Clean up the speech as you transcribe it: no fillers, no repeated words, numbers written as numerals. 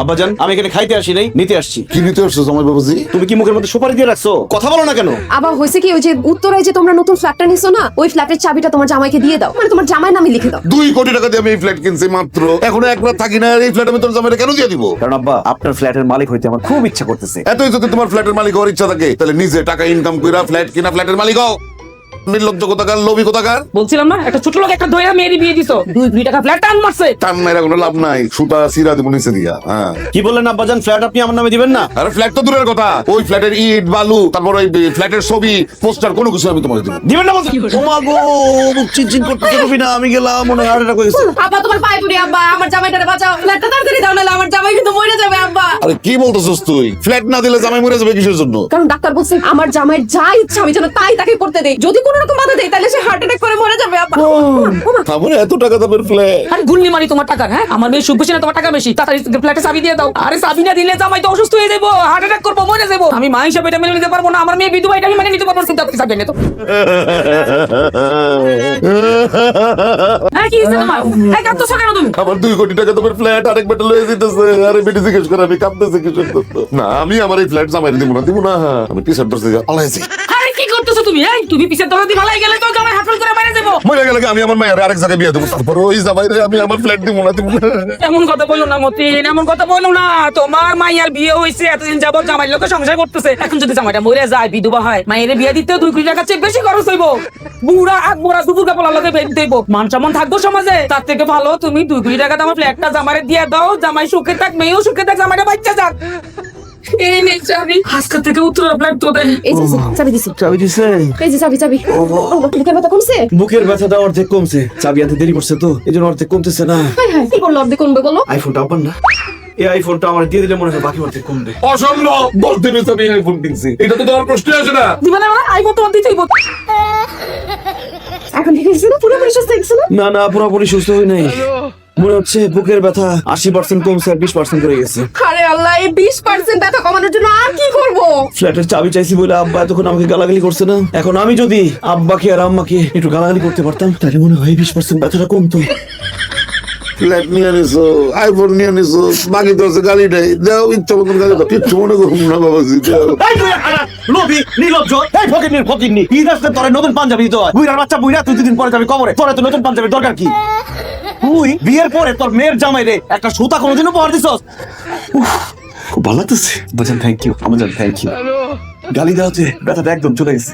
আব্বাজান, আমি এখানে খাইতে আসি নাই, নিতে আসছি। কি নিতে আসছো জামাই বাবাজি? তুমি কি মুখের মধ্যে সুপারি দিয়ে রাখছো? কথা বলো না কেন? আবার হয়েছে কি, ওই যে উত্তরায় যে তোমরা নতুন ফ্ল্যাটটা নিছো না, ওই ফ্ল্যাটের চাবিটা তোমার জামাইকে দিয়ে দাও, মানে তোমার জামাই নামে লিখে দাও। 2 কোটি টাকা দিয়ে আমি এই ফ্ল্যাট কিনছি মাত্র, এখনো এক রাত থাকি না, আর এই ফ্ল্যাট আমি তোর জামাইরে কেন দিয়ে দিব? কারণ আব্বা, আপনার ফ্ল্যাটের মালিক হইতে আমার খুব ইচ্ছা করতেছে। এতই যদি তোমার ফ্ল্যাটের মালিক হওয়ার ইচ্ছা থাকে তাহলে নিজে টাকা ইনকাম কইরা ফ্ল্যাট কিনা ফ্ল্যাটের মালিক হও। নির্লজ্জ কোথাকার, লোভী কোথাকার। বলছিলাম না, একটা ছোট লোক একটা দইয়া মেয়েরই বিয়ে দিছো, 2 টাকা ফ্ল্যাট টান মারছে। টান মাইরা কোনো লাভ নাই, সুতা সিরা দিব নিচে দিয়া। হ্যাঁ, কি বললেন আব্বাজান? ফ্ল্যাট আপনি আমার নামে দিবেন না? আরে ফ্ল্যাট তো দূরের কথা, ওই ফ্ল্যাটের ইট বালু, তারপর ওই ফ্ল্যাটের ছবি পোস্টার কোনো কিছু আমি তোমাকে দিব। দিবেন না বলছি। ওমা গো, মুখ চিনচিন করতেছে রবি না, আমি গেলাম মনে হয় হার্ট হয়েছে। আব্বা তোমার পায়ে পড়ি, আব্বা আমার জামাইটারে বাঁচাও, ফ্ল্যাটটা তাড়াতাড়ি দাও, নাহলে আমার জামাই কিন্তু মরে যাবে। আব্বা, আরে কি বলতেছস তুই? ফ্ল্যাট না দিলে জামাই মরে যাবে কিসের জন্য? কারণ ডাক্তার বলছে আমার জামাইয়ের যা ইচ্ছা আমি যেন তাই তাকে করতে দেই, যদি কোনো রকম বাধা দেই তাহলে সে হার্ট অ্যাটাক করে মরে যাবে। আব্বা, আমার এত টাকা দামের ফ্ল্যাট। আরে গুল্লি মারি তোমার টাকা, হ্যাঁ আমার মেয়ে সুখ বেশি না, তোমার টাকা বেশি। তাড়াতাড়ি ফ্ল্যাটে চাবি দিয়ে দাও। আরে চাবি না দিলে জামাই তো অসুস্থ হয়ে যাবো, হার্ট অ্যাটাক করবো, মরে যাবো। আমি মা হিসাবে এটা মেনে নিতে পারবো না, আমার মেয়ে বিধবা, এটা আমি মেনে নিতে পারবো না। চিন্তা করতে চাবি না তো। হ্যাঁ, কি হয়েছে তোমার? এই কাঁদতেছো কেন তুমি? আমার 2 কোটি টাকা দামের ফ্ল্যাট আরেক বেটা লয়ে যেতেছে। আরে বেটি জিজ্ঞেস করে আমি কাঁদতেছি কিসের জন্য? না, আমি আমার এই ফ্ল্যাট জামাই দিব না। আমি টিশার্ট ধরতে আলাইছি। আরে কি করতেছো তুমি? এই তুমি পিছের দরজা দিয়ে ভালাই গেলে তো জামাই হাফল করে বাইরে যাবো। মরে গেলে আমি আমার মায়ের আরেক জায়গায় বিয়ে দেবো, তারপর ওই জামাইরে আমি আমার ফ্ল্যাট দিব না। এমন কথা বলো না মতিন, এমন কথা বলো না। তোমার মাইয়ার বিয়ে হয়েছে, এতদিন যাবত জামাইয়ের লোকে সংসার করতেছে। এখন যদি জামাইটা মরে যায়, বিধবা হয়, মায়ের বিয়ে দিতে 2 কোটি টাকার চেয়ে বেশি খরচ হইব। বুড়া আগ বুড়া দুপুর কাপড় আলাদা বের দিইব, মান সম্মান থাকবো সমাজে। তার থেকে ভালো তুমি 2 কোটি টাকা আমার ফ্ল্যাটটা জামাইরে দিয়ে দাও, জামাই সুখে থাক, মেয়েও সুখে থাক, জামাইটা বাচ্চা যাক। এই নে চাবি, আজকে থেকে উত্তর ফ্ল্যাট তো দেয়। এই যে চাবি দিছি, চাবি দিছে? এই যে চাবি। বুকের ব্যথা কমছে? বুকের ব্যথাটা অর্ধেক কমছে, চাবি আনতে দেরি করছে তো এই জন্য অর্ধেক কমতেছে না। হাই হাই, কি করলো অর্ধেক কমবে বলো? আইফোনটা আব্বার না, এই আইফোনটা আমার দিয়ে দিলে মনে হয় বাকি অর্ধেক কমবে। অসম্ভব, বলতে পেরেছি আমি আইফোন কিনছি, এটা তো তোমার প্রশ্ন আসে না। দিবা না? আইবো তোমার দিতেই হইব। এখন ঠিক আছে না? পুরোপুরি সুস্থ হয়েছে না? না না, পুরোপুরি সুস্থ হই নাই। মনে হচ্ছে বুকের ব্যথা 80% কমছে আর 20% করে গেছে। আরে আল্লাহ, এই 20% ব্যথা কমানোর জন্য আর কি করব? ফ্ল্যাটের চাবি চাইছি বলে আব্বা এতক্ষণ আমাকে গালাগালি করছে না। এখন আমি যদি আব্বাকে আর আম্মাকে একটু গালাগালি করতে পারতাম তাহলে মনে হয় 20% ব্যথাটা কমতো। ফ্ল্যাট নিয়ে নিছো, আইফোন নিয়ে নিছো, বাকি তো আছে গাড়ি নেই, দাও ইচ্ছা মতন গাড়ি দাও, কিচ্ছু মনে করুন না বাবাজি, দাও। লোভী নির্লজ্জ, এই ফকিরনি ঈদ আসলে তোর নতুন পাঞ্জাবি দিতে হয়। বুইরার বাচ্চা বুইরা, তুই 2 দিন পরে যাবি কবরে, তোর তো নতুন পাঞ্জাবির দরকার কি? তুই বিয়ের পরে তোর মেয়ের জামাইরে একটা সুতা কোনোদিনও উপহার দিছস? খুব ভালো লাগতেছে বাজান, thank you Amazon, thank you. গালি দেওয়াতে ব্যথাটা একদম চলে গেছে।